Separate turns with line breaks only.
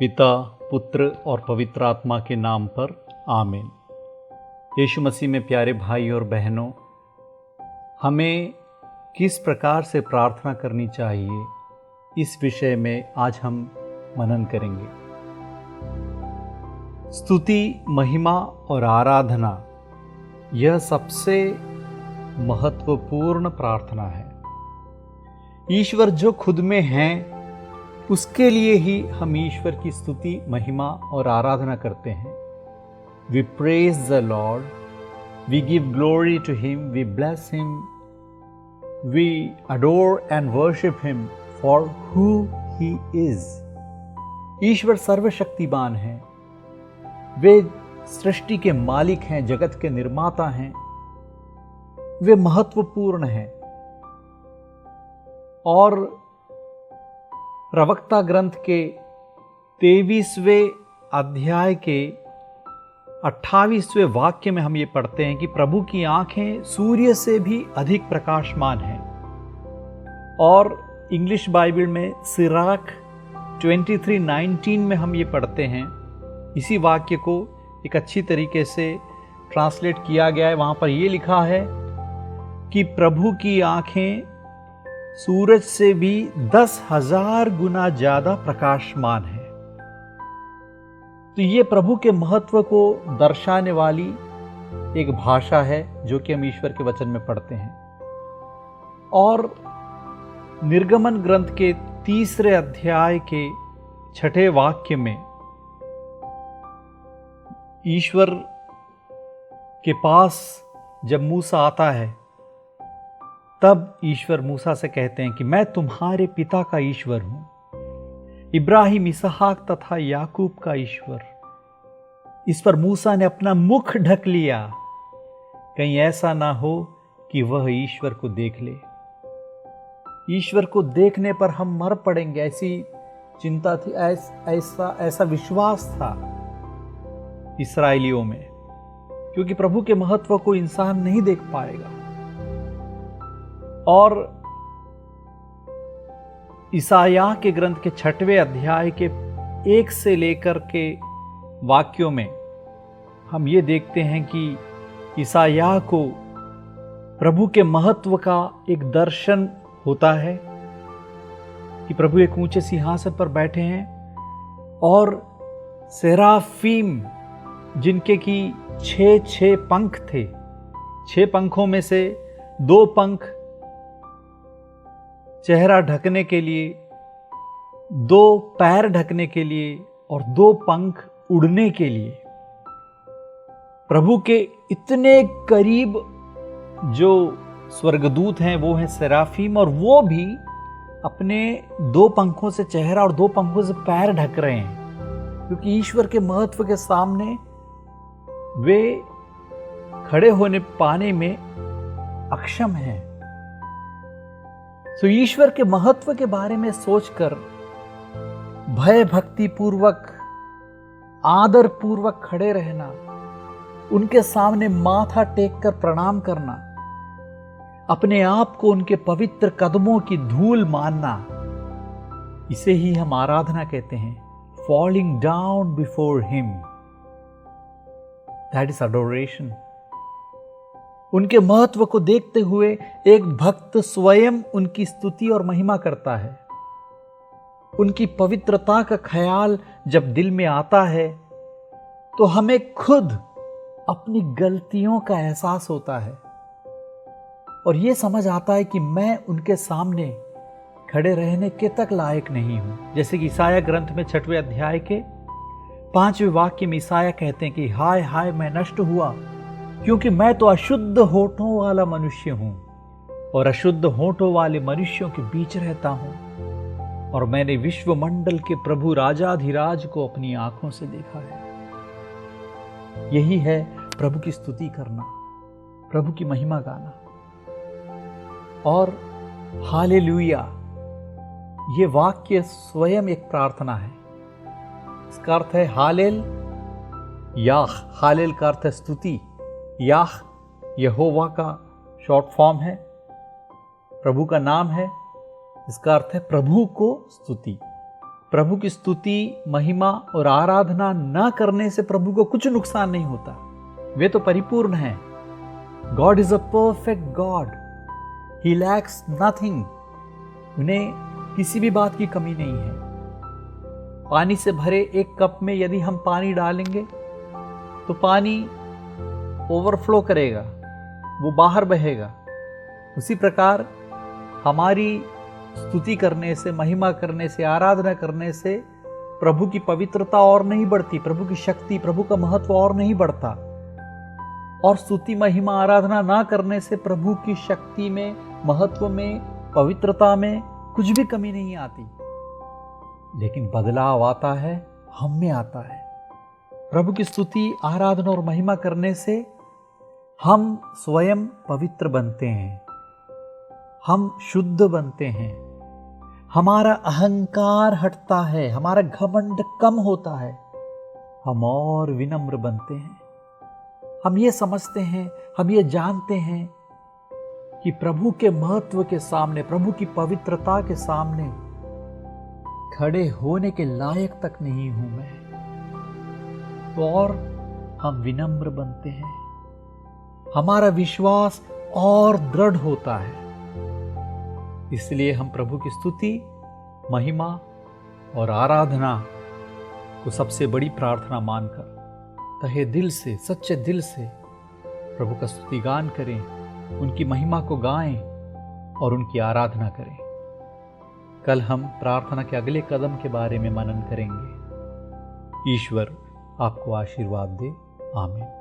पिता, पुत्र और पवित्र आत्मा के नाम पर आमीन। यीशु मसीह में प्यारे भाई और बहनों, हमें किस प्रकार से प्रार्थना करनी चाहिए, इस विषय में आज हम मनन करेंगे। स्तुति, महिमा और आराधना यह सबसे महत्वपूर्ण प्रार्थना है। ईश्वर जो खुद में हैं, उसके लिए ही हम ईश्वर की स्तुति, महिमा और आराधना करते हैं। We praise the Lord, we give glory to Him, we bless Him, we adore and worship Him for who He is. ईश्वर सर्वशक्तिमान हैं, वे सृष्टि के मालिक हैं, जगत के निर्माता हैं, वे महत्वपूर्ण हैं। और प्रवक्ता ग्रंथ के 23वें अध्याय के 28वें वाक्य में हम ये पढ़ते हैं कि प्रभु की आंखें सूर्य से भी अधिक प्रकाशमान हैं। और इंग्लिश बाइबल में सिराक 23:19 में हम ये पढ़ते हैं, इसी वाक्य को एक अच्छी तरीके से ट्रांसलेट किया गया है। वहाँ पर ये लिखा है कि प्रभु की आंखें सूरज से भी 10,000 गुना ज्यादा प्रकाशमान है। तो ये प्रभु के महत्व को दर्शाने वाली एक भाषा है जो कि हम ईश्वर के वचन में पढ़ते हैं। और निर्गमन ग्रंथ के 3 अध्याय के 6 वाक्य में ईश्वर के पास जब मूसा आता है, तब ईश्वर मूसा से कहते हैं कि मैं तुम्हारे पिता का ईश्वर हूं, इब्राहिम, इसहाक तथा याकूब का ईश्वर। इस पर मूसा ने अपना मुख ढक लिया, कहीं ऐसा ना हो कि वह ईश्वर को देख ले। ईश्वर को देखने पर हम मर पड़ेंगे, ऐसी चिंता थी, ऐसा विश्वास था इस्राएलियों में, क्योंकि प्रभु के महत्व को इंसान नहीं देख पाएगा। और ईसाया के ग्रंथ के 6वें अध्याय के 1 से लेकर के वाक्यों में हम ये देखते हैं कि ईसाया को प्रभु के महत्व का एक दर्शन होता है कि प्रभु एक ऊंचे सिंहासन पर बैठे हैं और सेराफीम, जिनके की 6 पंख थे, 6 पंखों में से 2 पंख चेहरा ढकने के लिए, 2 पैर ढकने के लिए और 2 पंख उड़ने के लिए, प्रभु के इतने करीब जो स्वर्गदूत हैं वो हैं सेराफीम, और वो भी अपने 2 पंखों से चेहरा और 2 पंखों से पैर ढक रहे हैं, क्योंकि ईश्वर के महत्व के सामने वे खड़े होने पाने में अक्षम हैं। तो ईश्वर के महत्व के बारे में सोचकर भय भक्ति पूर्वक, आदर पूर्वक खड़े रहना, उनके सामने माथा टेक कर प्रणाम करना, अपने आप को उनके पवित्र कदमों की धूल मानना, इसे ही हम आराधना कहते हैं। Falling down before him, that is Adoration. उनके महत्व को देखते हुए एक भक्त स्वयं उनकी स्तुति और महिमा करता है। उनकी पवित्रता का ख्याल जब दिल में आता है तो हमें खुद अपनी गलतियों का एहसास होता है और यह समझ आता है कि मैं उनके सामने खड़े रहने के तक लायक नहीं हूं। जैसे कि ईसाया ग्रंथ में 6वें अध्याय के 5वें वाक्य में ईसाया कहते हैं कि हाय हाय मैं नष्ट हुआ, क्योंकि मैं तो अशुद्ध होठों वाला मनुष्य हूं और अशुद्ध होठों वाले मनुष्यों के बीच रहता हूं, और मैंने विश्वमंडल के प्रभु राजाधिराज को अपनी आंखों से देखा है। यही है प्रभु की स्तुति करना, प्रभु की महिमा गाना। और हालेलुया, ये वाक्य स्वयं एक प्रार्थना है। इसका अर्थ है हालेल याह। हालेल का अर्थ है स्तुति, याह यहोवा का शॉर्ट फॉर्म है, प्रभु का नाम है, इसका अर्थ है प्रभु को स्तुति। प्रभु की स्तुति, महिमा और आराधना न करने से प्रभु को कुछ नुकसान नहीं होता। वे तो परिपूर्ण हैं। God is a perfect God, he lakhs nothing. उन्हें किसी भी बात की कमी नहीं है। पानी से भरे एक कप में यदि हम पानी डालेंगे तो पानी ओवरफ्लो करेगा, वो बाहर बहेगा। उसी प्रकार हमारी स्तुति करने से, महिमा करने से, आराधना करने से प्रभु की पवित्रता और नहीं बढ़ती, प्रभु की शक्ति, प्रभु का महत्व और नहीं बढ़ता। और स्तुति, महिमा, आराधना ना करने से प्रभु की शक्ति में, महत्व में, पवित्रता में कुछ भी कमी नहीं आती। लेकिन बदलाव आता है, हम में आता है। प्रभु की स्तुति, आराधना और महिमा करने से हम स्वयं पवित्र बनते हैं, हम शुद्ध बनते हैं, हमारा अहंकार हटता है, हमारा घमंड कम होता है, हम और विनम्र बनते हैं। हम ये समझते हैं, हम ये जानते हैं कि प्रभु के महत्व के सामने, प्रभु की पवित्रता के सामने खड़े होने के लायक तक नहीं हूं मैं, तो और हम विनम्र बनते हैं, हमारा विश्वास और दृढ़ होता है। इसलिए हम प्रभु की स्तुति, महिमा और आराधना को सबसे बड़ी प्रार्थना मानकर तहे दिल से, सच्चे दिल से प्रभु का स्तुति गान करें, उनकी महिमा को गाएं और उनकी आराधना करें। कल हम प्रार्थना के अगले कदम के बारे में मनन करेंगे। ईश्वर आपको आशीर्वाद दे। आमीन।